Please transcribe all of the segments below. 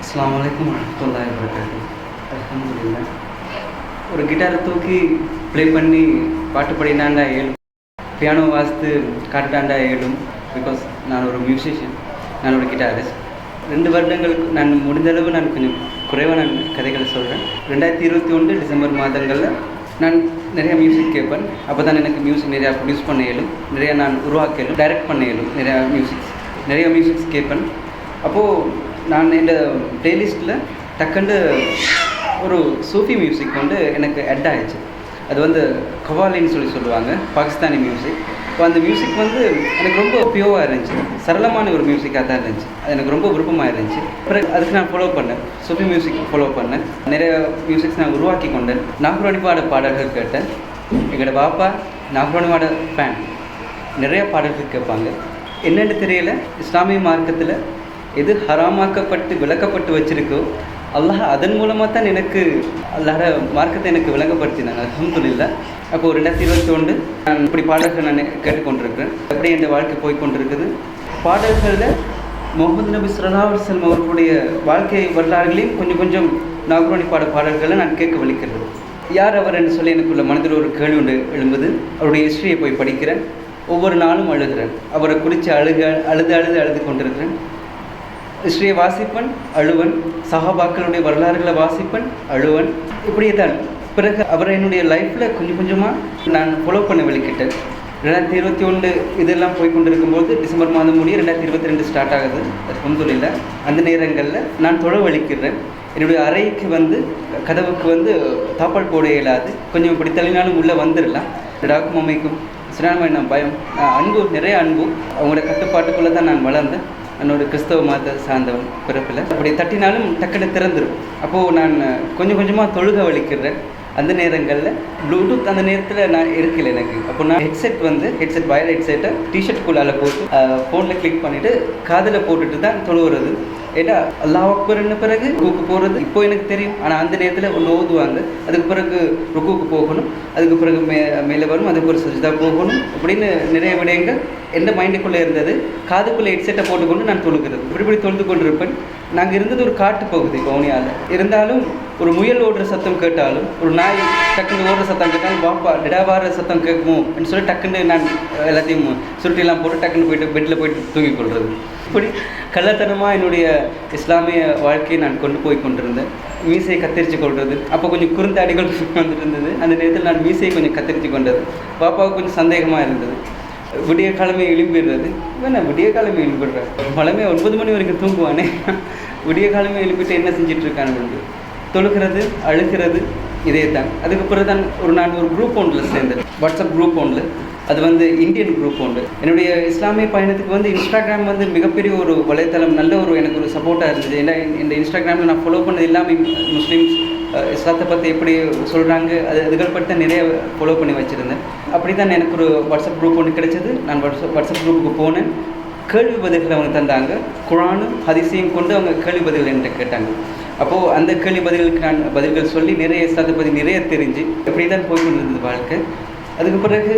அஸ்ஸலாமு அலைக்கும் வரஹ்மத்துல்லாஹி வபரகாத்துஹு. அல்ஹம்துலில்லாஹ். ஒரு கிட்டாரை தூக்கி ப்ளே பண்ணி பாட்டு பாடினாண்டா ஏழும், பியானோ வாசித்து காட்டாண்டா ஏழும். பிகாஸ் நான் ஒரு மியூசிஷியன், நான் ஒரு கிட்டாரிஸ்ட். 2 வருடங்களுக்கு நான் முடிந்தளவு நான் கொஞ்சம் குறைவாக நான் கதைகளை சொல்கிறேன். 2021 டிசம்பர் மாதங்களில் நான் நிறையா மியூசிக் கேட்பேன். அப்போ தான் எனக்கு மியூசிக் நிறையா ப்ரொடியூஸ் பண்ண இயலும், நிறையா நான் உருவாக்க இயலும், டைரக்ட் பண்ண இயலும். நிறையா மியூசிக்ஸ் கேட்பேன். அப்போது நான் இந்த ப்ளேலிஸ்ட்டில் டக்குண்டு ஒரு சூஃபி மியூசிக் வந்து எனக்கு அட் ஆகிடுச்சு. அது வந்து கவாலின்னு சொல்லுவாங்க, பாகிஸ்தானி மியூசிக். இப்போ அந்த மியூசிக் வந்து எனக்கு ரொம்ப பியூராக இருந்துச்சு, சரளமான ஒரு மியூசிக்காக தான் இருந்துச்சு. அது எனக்கு ரொம்ப விருப்பமாக இருந்துச்சு. அப்புறம் அதுக்கு நான் ஃபாலோ பண்ணேன், சூஃபி மியூசிக் ஃபாலோ பண்ணேன். நிறைய மியூசிக்ஸ் நான் உருவாக்கி கொண்டேன். நாகூரணிப்பாட பாடல்கள் கேட்டேன். எங்களோட பாப்பா நாகூரணிப்பாட ஃபேன். நிறைய பாடல்கள் கேட்பாங்க. என்னென்னு தெரியல, இஸ்லாமிய மார்க்கத்தில் எது ஹராமாக்கப்பட்டு விளக்கப்பட்டு வச்சுருக்கோ அல்லாஹ் அதன் மூலமாக தான் எனக்கு அல்லாஹ் மார்க்கத்தை எனக்கு விளங்கப்படுத்தினாங்க. அல்ஹம்துலில்லாஹ். அப்போது 2021 நான் இப்படி பாடல்கள் நான் கேட்டுக்கொண்டிருக்கிறேன். எப்படி என் வாழ்க்கை போய்கொண்டிருக்குது. பாடல்களில் முகமது நபி ஸல்லல்லாஹு அலைஹி வஸல்லம் அவர்களுடைய வாழ்க்கை வரலாறுகளையும் கொஞ்சம் நாகூரணி பாடல்களை நான் கேட்க வலிக்கிறது. யார் அவர் என்று சொல்லி எனக்குள்ள மனதில் ஒரு கேள்வி ஒன்று எழும்புது. அவருடைய ஹிஸ்ட்ரியை போய் படிக்கிறேன். ஒவ்வொரு நாளும் அழுகிறேன். அவரை குறித்து அழுது கொண்டிருக்கிறேன். ஹிஸ்ட்ரியை வாசிப்பன், அழுவன். சஹாபாக்களுடைய வரலாறுகளை வாசிப்பன், அழுவன். இப்படியே தான். பிறகு அவரை என்னுடைய லைஃப்பில் கொஞ்சமாக நான் ஃபாலோ பண்ண வலிக்கிட்டேன். 2021 இதெல்லாம் போய் கொண்டிருக்கும்போது டிசம்பர் மாதம் முடிய 2022 ஸ்டார்ட் ஆகுது. அல்ஹம்துலில்லாஹ். அந்த நேரங்களில் நான் தொழ வலிக்கிறேன். என்னுடைய அறைக்கு வந்து கதவுக்கு வந்து தாப்பால் போட இயலாது. கொஞ்சம் இப்படி தள்ளினாலும் உள்ளே வந்துடலாம். டாக்கும் அம்மைக்கும் சிறாமையான பயம், அன்பு, நிறைய அன்பு. அவங்களோட கட்டுப்பாட்டுக்குள்ளே தான் நான் வளர்ந்தேன். என்னோட கிறிஸ்தவ மதத்தை சார்ந்தவன் பிறப்பில். அப்படி தட்டினாலும் டக்குன்னு திறந்துடும். அப்போது நான் கொஞ்சமாக தொழுக வலிக்கிறேன். அந்த நேரங்களில் ப்ளூடூத் அந்த நேரத்தில் நான் இருக்கல எனக்கு. அப்போ நான் ஹெட்செட் வயர் ஹெட்செட்டை டிஷர்ட்குள்ளால் போட்டு ஃபோனில் கிளிக் பண்ணிவிட்டு காதில் போட்டுட்டு தான் தொழுவுறது. ஏட்டா அல்லாஹ் அக்பர்னு பிறகு ருக்குக்கு போகிறது இப்போ எனக்கு தெரியும். ஆனால் அந்த நேரத்தில் ஒன்று ஓதுவாங்க, அதுக்கு பிறகு ருக்குக்கு போகணும், அதுக்கு பிறகு மேலே வரும், அதுக்கு ஒரு சஜ்தா போகணும். அப்படின்னு நிறைய விடயங்கள் எந்த மைண்டுக்குள்ளே இருந்தது. காதுக்குள்ளே ஹெட்செட்டை போட்டுக்கொண்டு நான் தொழுகிறது. இப்படி தொழுது கொண்டு இருப்பேன். நாங்கள் இருந்தது ஒரு காட்டு பகுதி வவுனியாவில். இருந்தாலும் ஒரு முயல் ஓடுற சத்தம் கேட்டாலும், ஒரு நாய் டக்குன்னு ஓடுற சத்தம் கேட்டாலும், பாப்பா டிடாவார சத்தம் கேட்குமோ அப்படின்னு சொல்லி டக்குன்னு நான் எல்லாத்தையும் சுருட்டிலாம் போட்டு டக்குன்னு போயிட்டு பெட்டில் போயிட்டு தூங்கிக் கொள்வது. இப்படி கள்ளத்தனமாக என்னுடைய இஸ்லாமிய வாழ்க்கையை நான் கொண்டு போய் கொண்டிருந்தேன். மீசையை கத்தரித்து கொள்வது. அப்போ கொஞ்சம் குறுந்தாடிகள் வந்துட்டு இருந்தது. அந்த நேரத்தில் நான் மீசையை கொஞ்சம் கத்தரித்து கொண்டது. பாப்பாவுக்கு கொஞ்சம் சந்தேகமாக இருந்தது. விடிய காலமே எழுப்பிடுறது. நான் விடிய காலமே எழுப்பிடுறேன். பழமே 9 மணி வரைக்கும் தூங்குவானே, விடிய காலமே எழுப்பிட்டு என்ன செஞ்சிட்ருக்கான்னு தொழுகிறது, அழுகிறது, இதே தான். அதுக்கப்புறம் தான் நான் ஒரு குரூப் ஒன்றில் சேர்ந்தேன், வாட்ஸ்அப் குரூப் ஒன்றில். அது வந்து இந்தியன் குரூப் ஒன்று. என்னுடைய இஸ்லாமிய பயணத்துக்கு வந்து இன்ஸ்டாகிராம் வந்து மிகப்பெரிய ஒரு வலைத்தளம், நல்ல ஒரு எனக்கு ஒரு சப்போர்ட்டாக இருந்தது. ஏன்னா இந்த இன்ஸ்டாகிராமில் நான் ஃபாலோ பண்ணது எல்லாமே முஸ்லீம்ஸ் இஸ்லாத்தை பற்றி எப்படி சொல்கிறாங்க அதுகள் பற்றி நிறைய ஃபாலோ பண்ணி வச்சுருந்தேன். அப்படி தான் எனக்கு ஒரு வாட்ஸ்அப் குரூப் ஒன்று கிடைச்சது. நான் வாட்ஸ்அப் குரூப்புக்கு போனேன். கேள்வி பதில்கள் அவங்க தந்தாங்க. குர்ஆனும் ஹதீஸையும் கொண்டு அவங்க கேள்வி பதில்கள் என்கிட்ட கேட்டாங்க. அப்போது அந்த கேள்வி பதில்களுக்கு நான் பதில்கள் சொல்லி நிறைய இஸ்லாத்தை பற்றி நிறைய தெரிஞ்சு இப்படி தான் போய்கொண்டிருந்தது வாழ்க்கை. அதுக்கு பிறகு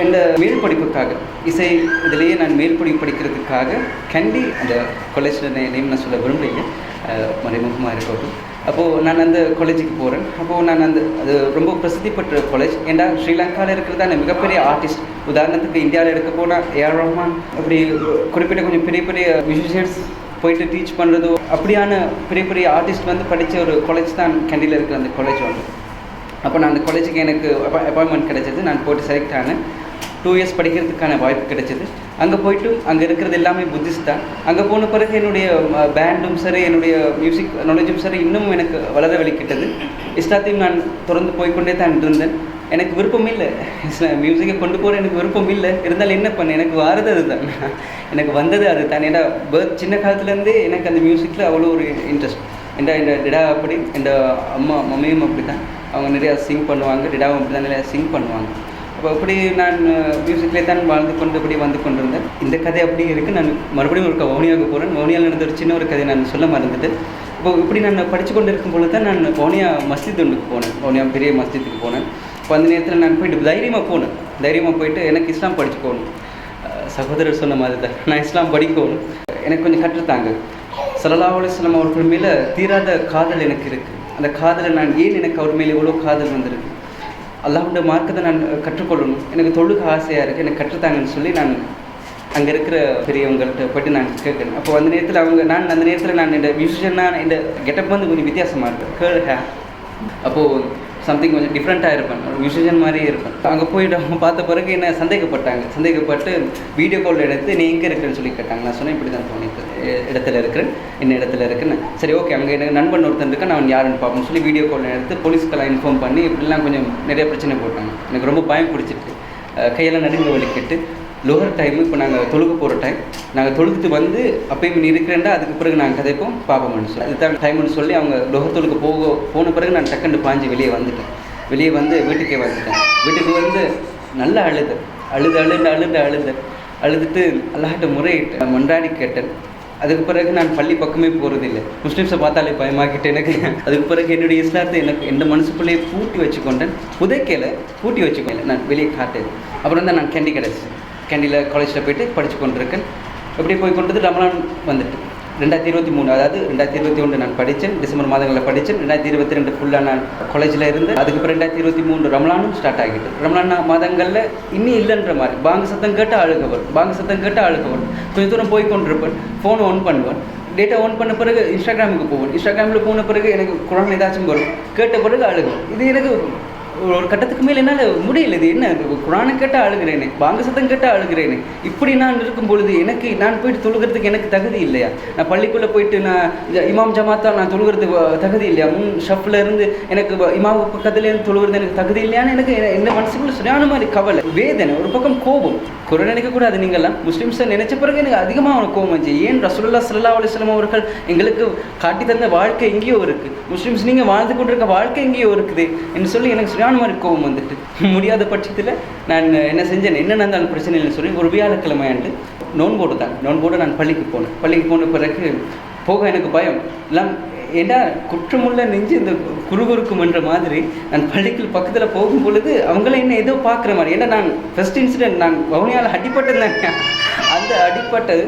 இந்த மேல் படிப்புக்காக, இசை இதிலேயே நான் மேல் படிப்பு படிக்கிறதுக்காக கண்டி அந்த காலேஜில் நேம் நான் சொல்ல விரும்பலைங்க, மறைமுகமாக இருக்கட்டும். அப்போது நான் அந்த காலேஜுக்கு போகிறேன். அப்போது நான் அது ரொம்ப பிரசித்தி பெற்ற காலேஜ். ஏன்னா ஸ்ரீலங்காவில் இருக்கிறதான மிகப்பெரிய ஆர்டிஸ்ட், உதாரணத்துக்கு இந்தியாவில் எடுக்க போனால் ஏஆர் ரஹ்மான், அப்படி குறிப்பிட்ட கொஞ்சம் பெரிய மியூசிஷியன்ஸ் போயிட்டு டீச் பண்ணுறதோ அப்படியான பெரிய ஆர்டிஸ்ட் வந்து படித்த ஒரு காலேஜ் தான் கேண்டியில் இருக்கிற அந்த காலேஜ் வந்து. அப்போ நான் அந்த காலேஜுக்கு எனக்கு அப்பாயின்மெண்ட் கிடைச்சது. நான் போய்ட்டு செலக்ட் ஆனேன். 2 இயர்ஸ் படிக்கிறதுக்கான வாய்ப்பு கிடைச்சிது. அங்கே போய்ட்டு அங்கே இருக்கிறது எல்லாமே புத்திஸ்ட் தான். அங்கே போன பிறகு என்னுடைய பேண்டும் சரி, என்னுடைய மியூசிக் நாலேஜும் சரி இன்னும் எனக்கு வளர வலிக்கிட்டது. இஸ்லாத்தையும் நான் தொடர்ந்து போய்கொண்டே தான் இருந்தேன். எனக்கு விருப்பம் இல்லை, மியூசிக்கை கொண்டு போகிற எனக்கு விருப்பம் இல்லை. இருந்தாலும் என்ன பண்ணேன், எனக்கு வாரது அது தான், எனக்கு வந்தது அது தான். ஏன்னா சின்ன காலத்துலேருந்தே எனக்கு அந்த மியூசிக்கில் அவ்வளோ ஒரு இன்ட்ரெஸ்ட். ஏன்னா இந்த டிடா அப்படி, இந்த மம்மியும் அப்படி தான், அவங்க நிறையா சிங் பண்ணுவாங்க. டிடாவும் அப்படி தான் நிறையா சிங் பண்ணுவாங்க. அப்போ அப்படி நான் மியூசிக்லேயே தான் வாழ்ந்து கொண்டு இப்படி வந்து கொண்டிருந்தேன். இந்த கதை அப்படி இருக்குது. நான் மறுபடியும் ஒரு வவுனியாவுக்கு போகிறேன். வவுனியாவில் நடந்த ஒரு சின்ன ஒரு கதை நான் சொல்ல மறந்துட்டு. இப்போ இப்படி நான் படித்து கொண்டு இருக்கும்போது தான் நான் வவுனியா மஸ்ஜித் ஒன்றுக்கு போனேன். வவுனியா பெரிய மஸ்ஜித்துக்கு போனேன். இப்போ அந்த நேரத்தில் நான் போயிட்டு தைரியமாக போயிட்டு எனக்கு இஸ்லாம் படிச்சுக்கணும். சகோதரர் சொன்ன மாதிரி தான், நான் இஸ்லாம் படிக்கணும், எனக்கு கொஞ்சம் கற்றுத்தாங்க. ஸல்லல்லாஹு அலைஹி வஸல்லம் அவர்கள் மேலே தீராத காதல் எனக்கு இருக்குது. அந்த காதலை நான் ஏன் எனக்கு அவர் மேலே இவ்வளோ காதல் வந்திருக்கு, அல்லாஹ்வுடைய மார்க்கத்தை நான் கற்றுக்கொள்ளணும், எனக்கு தொழுக ஆசையாக இருக்குது, எனக்கு கற்றுத்தாங்கன்னு சொல்லி நான் அங்கே இருக்கிற பெரியவங்கள்ட்ட போய்ட்டு நான் கேட்குறேன். அப்போ அந்த நேரத்தில் அந்த நேரத்தில் நான் இந்த மியூசிஷியனாக இந்த கெட்டப் வந்து கொஞ்சம் வித்தியாசமாக இருப்பேன். கேர்ள் ஹேர், அப்போது சம்திங் கொஞ்சம் டிஃப்ரெண்ட்டாக இருப்பேன், ஒரு மியூசிஷியன் மாதிரியே இருப்பேன். அங்கே போயிட்டு அவங்க பார்த்த பிறகு என்ன சந்தேகப்பட்டு வீடியோ கால் எடுத்து நீ எங்கே இருக்கிறேன்னு சொல்லி கேட்டாங்க. நான் சொன்னேன் இப்படி தான் தோணிட்டு இடத்துல இருக்கிறேன், என்ன இடத்துல இருக்குன்னு. சரி ஓகே, அங்கே எனக்கு நண்பன் ஒருத்தன் இருக்கேன், நான் யாருன்னு பார்ப்போம்னு சொல்லி வீடியோ கால் எடுத்து போலீஸ்க்கெல்லாம் இன்ஃபார்ம் பண்ணி இப்படிலாம் கொஞ்சம் நிறைய பிரச்சனை போட்டாங்க. எனக்கு ரொம்ப பயம் பிடிச்சிட்டு கையெல்லாம் நடுங்க வலிக்கிட்டு லோகர் டைமு இப்போ நாங்கள் தொழுக போகிற டைம், நாங்கள் தொழுதுட்டு வந்து அப்பயும் நீ இருக்கிறேன்டா அதுக்கு பிறகு நாங்கள் கதைப்போம் பார்ப்போம்னு சொல்லி அதுதான் டைம்னு சொல்லி அவங்க லோகர் தொழுக போன பிறகு நான் டக்குண்டு பாஞ்சு வெளியே வந்து வீட்டுக்கே வந்துட்டேன். வீட்டுக்கு வந்து நல்லா அழுதுட்டு அல்லாஹ்ட்ட முறையிட்டு மன்றாடி கேட்டேன். அதுக்கு பிறகு நான் பள்ளி பக்கமே போகிறதில்லை, முஸ்லீம்ஸை பார்த்தாலே பயமாக்கிட்டு எனக்கு. அதுக்கு பிறகு என்னுடைய இஸ்லாத்தை எனக்கு எந்த மனசுக்குள்ளேயே பூட்டி வச்சுக்கொண்டேன், பூட்டி வச்சுக்கொண்டேன், நான் வெளியே காட்டேன். அப்புறம் தான் நான் கேண்டியில் காலேஜில் போய்ட்டு படித்து கொண்டிருக்கேன். எப்படி போய் கொண்டது ரமலான் வந்துட்டு 2023, அதாவது 2021 நான் படித்தேன், டிசம்பர் மாதங்களில் படித்தேன். 2022 ஃபுல்லாக நான் காலேஜில் இருந்து அதுக்கப்புறம் 2023 ரமலானும் ஸ்டார்ட் ஆகிட்டு. ரமலான் மாதங்களில் இன்னும் இல்லைன்ற மாதிரி பாங்கு சத்தம் கேட்டு அழுக வரும். கொஞ்சம் தூரம் போய் கொண்டிருப்பேன், ஃபோனை ஆன் பண்ணுவேன், டேட்டா ஆன் பண்ண பிறகு இன்ஸ்டாகிராமுக்கு போவேன். இன்ஸ்டாகிராமில் போன பிறகு எனக்கு குரான் ஏதாச்சும் வரும், கேட்ட பிறகு அழுகும். இது எனக்கு ஒரு கட்டத்துக்கு மேலே என்னால் முடியல. இது என்ன, குரானை கேட்டால் அழுகிறேனே, பாங்க சத்தம் கேட்டால் அழுகிறேனே. இப்படி நான் இருக்கும் பொழுது நான் போயிட்டு தொழுகிறதுக்கு எனக்கு தகுதி இல்லையா? நான் பள்ளிக்குள்ளே போயிட்டு நான் இமாம் ஜமாத்தா நான் தொழுகிறதுக்கு தகுதி இல்லையா? முன் ஷஃப்பில் இருந்து எனக்கு இமாம் பக்கத்துலேருந்து தொழுகிறது எனக்கு தகுதி இல்லையான்னு எனக்கு என்ன மனசுக்குள்ள சரியான மாதிரி கவலை, வேதனை, ஒரு பக்கம் கோபம். குறை நினைக்கக்கூடாது. நீங்கள்லாம் முஸ்லீம்ஸை நினைச்ச பிறகு எனக்கு அதிகமாக அவனுக்கு கோபம் வந்துச்சு. ஏன் ரசூலுல்லாஹி ஸல்லல்லாஹு அலைஹி வஸல்லம் அவர்கள் எங்களுக்கு காட்டி தந்த வாழ்க்கை எங்கேயோ இருக்குது, முஸ்லீம்ஸ் நீங்கள் வாழ்ந்து கொண்டிருக்க வாழ்க்கை எங்கேயோ இருக்குது என்று சொல்லி எனக்கு சரியான மாதிரி கோபம் வந்துட்டு முடியாத பட்சத்தில் நான் என்ன செஞ்சேன், என்ன நடந்தாலும் பிரச்சனை இல்லைன்னு சொல்லி ஒரு வியாழக்கிழமை ஆண்டு நோன்போடு நான் பள்ளிக்கு போன பிறகு போக எனக்கு பயம் எல்லாம். ஏன்னா குற்றமுள்ள நெஞ்சு இந்த குறுகுறுக்கும் என்ற மாதிரி நான் பள்ளிக்கு பக்கத்தில் போகும் பொழுது அவங்கள என்ன ஏதோ பார்க்குற மாதிரி. ஏன்னா நான் ஃபர்ஸ்ட் இன்சிடென்ட் நான் வவுனியாவில் அடிப்பட்டேன். அந்த அடிப்பட்டது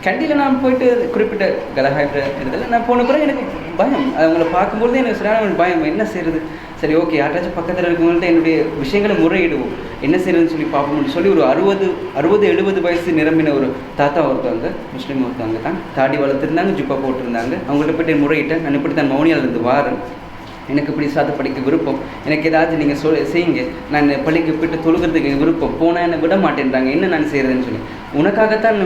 கண்டியில் நான் போயிட்டு குறிப்பிட்ட கலகாய்ன்ற இடத்துல நான் போன பிறகு எனக்கு பயம், அவங்கள பார்க்கும்பொழுது எனக்கு சரியான பயம். என்ன செய்கிறது, சரி ஓகே யாராச்சும் பக்கத்தில் இருக்கவங்கள்ட்ட என்னுடைய விஷயங்களை முறையிடுவோம், என்ன செய்யறதுன்னு சொல்லி பார்ப்போம்னு சொல்லி ஒரு 60-70 வயசு நிரம்பின ஒரு தாத்தா ஒருத்தவங்க, முஸ்லீம் ஒருத்தவங்க தான், தாடி வளர்த்துருந்தாங்க, ஜுப்பா போட்டிருந்தாங்க. அவங்கள்ட்ட போய்ட்டு முறையிட்டேன், நான் இப்படி தான் மௌனியாவிலிருந்து வாரேன், எனக்கு இப்படி இஸ்லாத்தை படிக்க விருப்பம், எனக்கு ஏதாச்சும் நீங்கள் செய்யுங்க, நான் பள்ளிக்கு போய்ட்டு தொழுகிறதுக்கு விருப்பம், போனால் என்னை விட மாட்டேன்றாங்க, என்ன நான் செய்கிறதுன்னு சொல்லி. உனக்காகத்தான்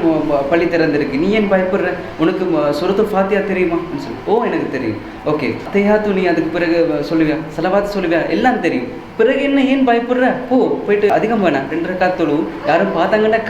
பள்ளி திறந்திருக்கு, நீ ஏன் பயப்படுற, உனக்கு சூரத்துல் ஃபாத்திஹா தெரியுமான்னு சொல்லி. ஓ எனக்கு தெரியும். ஓகே தஹியாத்து நீ அதுக்கு பிறகு சொல்லுவியா, ஸலவாத் சொல்லுவியா, எல்லாம் தெரியும், பிறகு என்ன ஏன் பயப்படுற, போயிட்டு அதிகம் வேணாம் 2 ரக்காத் தொழு, யாரும் பார்த்தாங்கன்னா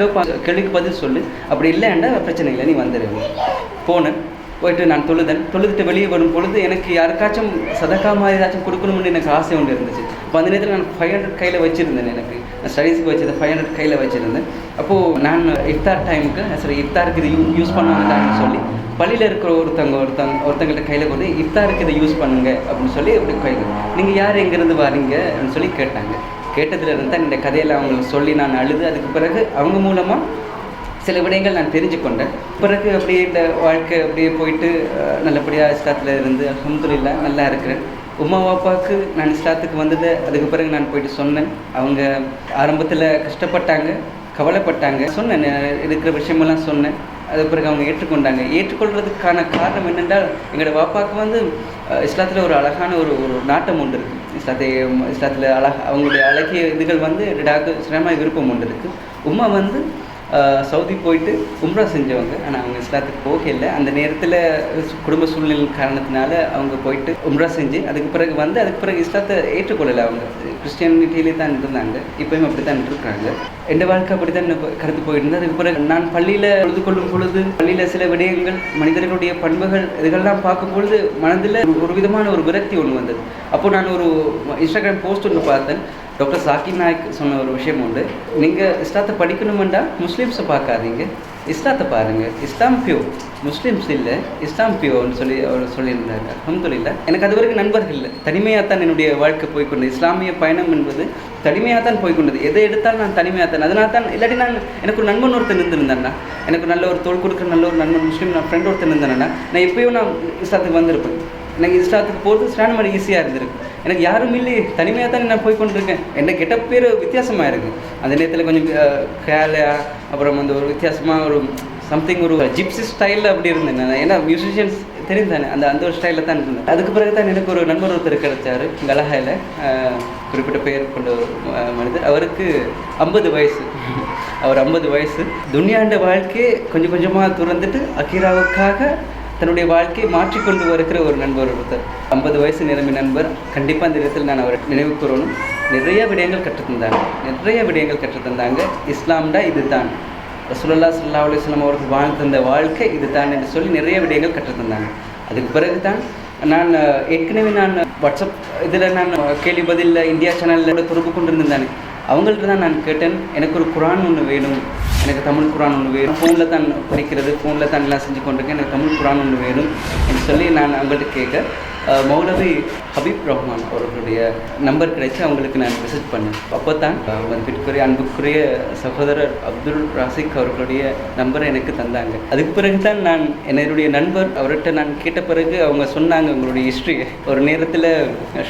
கேள்விக்கு பதில் சொல்லு, அப்படி இல்லைன்னா பிரச்சனை இல்லை, நீ வந்துடுவேன். போயிட்டு நான் தொழுதுட்டு வெளியே வரும் பொழுது எனக்கு யாருக்காச்சும் சதக்கா மாதிரி ஏதாச்சும் கொடுக்கணும்னு எனக்கு ஆசை ஒன்று இருந்துச்சு. அப்போ அந்த நேரத்தில் நான் 500 கையில் வச்சுருந்தேன், எனக்கு நான் ஸ்டடீஸ்க்கு வச்சது 500 கையில் வச்சுருந்தேன். அப்போது நான் இஃப்தார் டைமுக்கு சரி இஃப்தாருக்கு இது யூஸ் பண்ணுவாங்கன்னு சொல்லி பள்ளியில் இருக்கிற ஒருத்தங்கள்ட்ட கையில் கொண்டு இஃப்தாருக்கு இதை யூஸ் பண்ணுங்க அப்படின்னு சொல்லி அப்படி கையில், நீங்கள் யார் எங்கேருந்து வாரீங்க அப்படின்னு சொல்லி கேட்டாங்க. கேட்டதுல இருந்து தான் இந்த கதையில் அவங்களுக்கு சொல்லி நான் அழுது, அதுக்கு பிறகு அவங்க மூலமாக சில விடயங்கள் நான் தெரிஞ்சு கொண்டேன். பிறகு அப்படியே இந்த வாழ்க்கை அப்படியே போயிட்டு நல்லபடியாக இஸ்லாத்தில் இருந்து அல்ஹம்துலில்லாஹ் நல்லா இருக்கிறேன். உம்மா வாப்பாவுக்கு நான் இஸ்லாத்துக்கு வந்தது அதுக்கு பிறகு நான் போயிட்டு சொன்னேன். அவங்க ஆரம்பத்தில் கஷ்டப்பட்டாங்க, கவலைப்பட்டாங்க, சொன்னேன் இருக்கிற விஷயமெல்லாம் சொன்னேன். அதுக்கு பிறகு அவங்க ஏற்றுக்கொள்கிறதுக்கான காரணம் என்னென்றால் எங்களோட வாப்பாவுக்கு இஸ்லாத்தில் ஒரு அழகான ஒரு நாட்டம் ஒன்று இருக்குது. இஸ்லாத்தில் அவங்களுடைய அழகிய இதுகள் சிரம விருப்பம் ஒன்று இருக்குது. உம்மா சவுதி போயிட்டு உம்ரா செஞ்சவங்க, ஆனால் அவங்க இஸ்லாத்துக்கு போகலை. அந்த நேரத்தில் குடும்ப சூழ்நிலை காரணத்தினால அவங்க போயிட்டு உம்ரா செஞ்சு அதுக்கு பிறகு இஸ்லாத்தை ஏற்றுக்கொள்ளலை. அவங்க கிறிஸ்டியானிட்டியிலே தான் இருந்தாங்க, இப்போயும் அப்படி தான் இருக்கிறாங்க. எந்த வாழ்க்கை அப்படி தான் கடந்து போயிருந்தது. அதுக்கு பிறகு நான் பள்ளியில் பொழுது கொள்ளும் பொழுது பள்ளியில் சில விடயங்கள் மனிதர்களுடைய பண்புகள் இதெல்லாம் பார்க்கும் பொழுது மனதில் ஒரு விதமான ஒரு விரக்தி ஒன்று வந்தது. அப்போது நான் ஒரு இன்ஸ்டாகிராம் போஸ்ட் ஒன்று பார்த்தேன். டாக்டர் ஜாகிர் நாயக் சொன்ன ஒரு விஷயம் உண்டு, நீங்கள் இஸ்லாத்தை படிக்கணுமெண்டா முஸ்லீம்ஸை பார்க்காதீங்க, இஸ்லாத்தை பாருங்கள், இஸ்லாம் பியூர், முஸ்லீம்ஸ் இல்லை, இஸ்லாம் பியூர்னு சொல்லி அவர் சொல்லியிருந்தாங்க. அல்ஹம்துலில்லாஹ். எனக்கு அது வரைக்கும் நண்பர்கள் இல்லை, தனிமையாக தான் என்னுடைய வாழ்க்கை போய்க்கொண்டது. இஸ்லாமிய பயணம் என்பது தனிமையாக தான் போய்க்கொண்டது. எதை எடுத்தாலும் நான் தனிமையாக தான். அதனால தான் இல்லாட்டி நான் எனக்கு ஒரு நண்பன் ஒருத்தர் இருந்திருந்தேன்னா, எனக்கு நல்ல ஒரு தோள் கொடுக்குற நல்ல ஒரு நண்பன் முஸ்லீம் நான் ஃப்ரெண்ட் ஒருத்தர் இருந்தேன்னா, நான் எப்பயும் நான் இஸ்லாத்துக்கு வந்திருப்பேன். எனக்கு இஸ்லாத்துக்கு போகிறது ஸ்டாண்ட் மாதிரி ஈஸியாக இருந்திருக்கு. எனக்கு யாரும் இல்லையே, தனிமையாக தான் நான் போய்கொண்டிருக்கேன். என்ன கெட்ட பேர் வித்தியாசமாக இருக்குது. அந்த நேரத்தில் கொஞ்சம் கேலையாக, அப்புறம் வந்து ஒரு வித்தியாசமாக ஒரு சம்திங் ஒரு ஜிப்சி ஸ்டைலில் அப்படி இருந்தேன் நான். ஏன்னா மியூசிஷியன்ஸ் தெரிந்தானே, அந்த ஒரு ஸ்டைலில் தான் இருந்தேன். அதுக்கு பிறகு தான் எனக்கு ஒரு நண்பர் ஒருத்தர் கிடைச்சார் கலஹாயில், குறிப்பிட்ட பெயர் கொண்ட ஒரு மனிதர். அவருக்கு 50 வயசு. அவர் 50 வயசு. துன்யாண்ட வாழ்க்கையை கொஞ்சம் கொஞ்சமாக துறந்துட்டு அக்கீராவுக்காக தன்னுடைய வாழ்க்கையை மாற்றிக்கொண்டு வருகிற ஒரு நண்பர் ஒருத்தர். 50 வயசு நிரம்பி நண்பர். கண்டிப்பாக இந்த இடத்தில் நான் அவரை நினைவு கூறணும். நிறைய விடயங்கள் கற்றுத்தந்தாங்க. இஸ்லாம்டா இது தான், ரசூலுல்லாஹி ஸல்லல்லாஹு அலைஹி வஸல்லம் அவர்கள் வாழ்ந்து தந்த வாழ்க்கை இது தான் என்று சொல்லி நிறைய விடயங்கள் கற்றுத்தந்தாங்க. அதுக்கு பிறகு தான் நான் ஏற்கனவே வாட்ஸ்அப் இதில் நான் கேள்வி பதில் இந்தியா சேனலில் தொடர்பு கொண்டிருந்தானே, அவங்கள்ட்ட தான் நான் கேட்டேன், எனக்கு ஒரு குரான் ஒன்று வேணும், எனக்கு தமிழ் குரான் ஒன்று வேணும். ஃபோனில் தான் படிக்கிறது, ஃபோனில் தான் எல்லாம் செஞ்சு கொண்டிருக்கேன், எனக்கு தமிழ் குரான் ஒன்று வேணும் என்று சொல்லி நான் அவங்கள்ட்ட கேட்க, மௌலவி ஹபீப் ரஹ்மான் அவர்களுடைய நம்பர் கிடைச்சி அவங்களுக்கு நான் மெசேஜ் பண்ணேன். அப்போ தான் மதிப்பிற்குரிய அன்புக்குரிய சகோதரர் அப்துல் ராசிக் அவர்களுடைய நம்பரை எனக்கு தந்தாங்க. அதுக்கு பிறகு தான் நான் என்னுடைய நண்பர் அவர்கிட்ட நான் கேட்ட பிறகு அவங்க சொன்னாங்க உங்களுடைய ஹிஸ்ட்ரி. ஒரு நேரத்தில்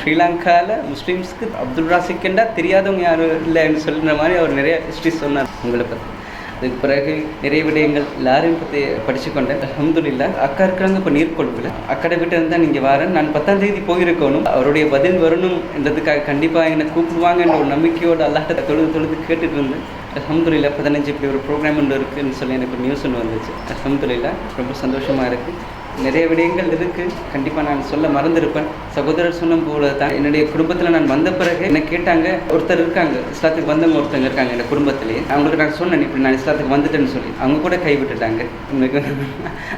ஸ்ரீலங்காவில் முஸ்லீம்ஸ்க்கு அப்துல் ராசிக்கண்டா தெரியாதவங்க யாரும் இல்லைன்னு சொல்லுற மாதிரி அவர் நிறைய ஹிஸ்ட்ரி சொன்னார் உங்களை பற்றி. அதுக்கு பிறகு நிறைய விடயங்கள் எல்லாரையும் பற்றி படித்து கொண்டேன். அல்ஹம்துலில்லாஹ். அக்கா இருக்கிறாங்க இப்போ நீர்கொழும்பில். அக்கடை விட்டு இருந்தால் நீங்கள் வரேன், நான் 10ஆம் தேதி போயிருக்கணும், அவருடைய பதில் வரணும் என்றதுக்காக கண்டிப்பாக என்னை கூப்பிடுவாங்க என்ற ஒரு நம்பிக்கையோடு அல்லாஹ்ட்ட தொழுது கேட்டுட்டு இருந்தேன். அல்ஹம்துலில்லாஹ். 15 இப்படி ஒரு ப்ரோக்ராம் ஒன்று இருக்குதுன்னு சொல்லி எனக்கு ஒரு நியூஸ் ஒன்று வந்துச்சு. அல்ஹம்துலில்லாஹ். ரொம்ப சந்தோஷமாக இருக்குது. நிறைய விடயங்கள் இருக்குது, கண்டிப்பாக நான் சொல்ல மறந்துருப்பேன். சகோதரர் சொன்ன போல தான் என்னுடைய குடும்பத்தில் நான் வந்த பிறகு என்ன கேட்டாங்க, ஒருத்தர் இருக்காங்க இஸ்லாத்துக்கு வந்தவங்க ஒருத்தங்க இருக்காங்க என் குடும்பத்திலேயே. அவங்களுக்கு நான் சொன்னேன் இப்படி நான் இஸ்லாத்துக்கு வந்துட்டேன்னு சொல்லி. அவங்க கூட கைவிட்டுட்டாங்க.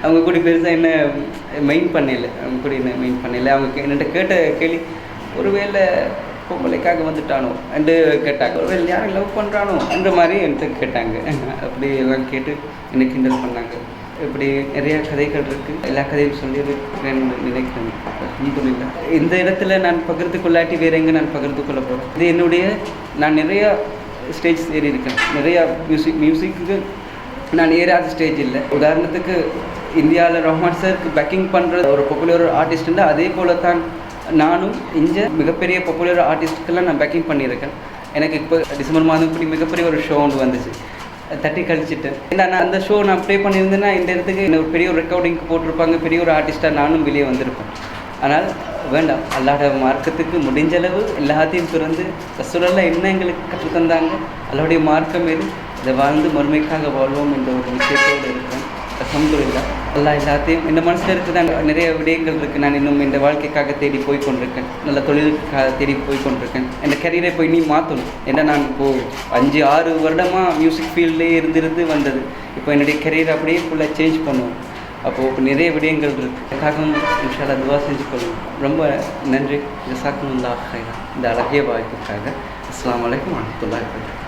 அவங்க கூட பெருசாக என்ன மெயின் பண்ணல, அவங்க என்கிட்ட கேட்ட கேள்வி, ஒருவேளை பொம்பளைக்காக வந்துட்டானோ என்று கேட்டாங்க, ஒருவேளை யாரும் லவ் பண்ணுறானோ என்ற மாதிரி என்கிட்ட கேட்டாங்க. அப்படி எல்லாம் கேட்டு என்னை கிண்டல் பண்ணாங்க. இப்படி நிறைய கதைகள் இருக்குது, எல்லா கதையும் சொல்லியிருக்கேன்னு நினைக்கிறேன். அல்ஹம்துலில்லாஹ். இந்த இடத்துல நான் பகிர்ந்து கொள்ளாட்டி வேறு எங்கே நான் பகிர்ந்து கொள்ள போகிறேன். இது என்னுடைய, நான் நிறையா ஸ்டேஜ் ஏறி இருக்கேன். நிறையா மியூசிக்கு நான் ஏறாத ஸ்டேஜ் இல்லை. உதாரணத்துக்கு இந்தியாவில் ரஹ்மான் சாருக்கு பேக்கிங் பண்ணுற ஒரு பாப்புலர் ஆர்டிஸ்ட்டுன்னா அதே போல தான் நானும் இங்கே மிகப்பெரிய பாப்புலர் ஆர்டிஸ்ட்டுக்கெல்லாம் நான் பேக்கிங் பண்ணியிருக்கேன். எனக்கு இப்போ டிசம்பர் மாதம் இப்படி மிகப்பெரிய ஒரு ஷோ ஒன்று வந்துச்சு, தட்டி கழிச்சிட்டேன். நான் அந்த ஷோ நான் ப்ளே பண்ணியிருந்தேன்னா இந்த இடத்துக்கு என்ன ஒரு பெரிய ஒரு ரெக்கார்டிங்க்கு போட்டிருப்பாங்க, பெரிய ஒரு ஆர்டிஸ்ட்டாக நானும் வெளியே வந்திருப்பேன். ஆனால் வேண்டாம், அல்லாஹ் மார்க்கத்துக்கு முடிஞ்சளவு எல்லாத்தையும் பிறந்து ரசூலுல்லாஹ் என்ன எங்களுக்கு கற்றுத்தந்தாங்க, அல்லாஹ்வுடைய மார்க்கம் எது, இதை வாழ்ந்து மறுமைக்காக வாழ்வோம் என்ற ஒரு விஷயத்தோடு இருக்கிறேன். அல்ஹம்துலில்லாஹ். அல்லாஹ் எல்லாத்தையும் இந்த மனசில் இருக்குதான் நிறைய விடயங்கள் இருக்குது. நான் இன்னும் இந்த வாழ்க்கைக்காக தேடி போய் கொண்டிருக்கேன், நல்ல தொழிலுக்காக தேடி போய் கொண்டிருக்கேன். இந்த கரியரை போய் நீ மாற்றணும். ஏன்னா நான் இப்போது 5-6 வருடமாக மியூசிக் ஃபீல்ட்லேயே இருந்து வந்தது. இப்போ என்னுடைய கரியரை அப்படியே ஃபுல்லாக சேஞ்ச் பண்ணுவோம். அப்போது இப்போ நிறைய விடயங்கள் இருக்குது. அதுக்காகவும் இன்ஷா அல்லாஹ் துவா செஞ்சு கொள்ளும். ரொம்ப நன்றி. ஜஸாக்குமுல்லாஹ் ஹைரா இந்த அழகிய வாய்ப்புக்காக. அஸ்ஸலாமு அலைக்கும் வரஹ்மத்துல்லாஹி வபரகாத்துஹு.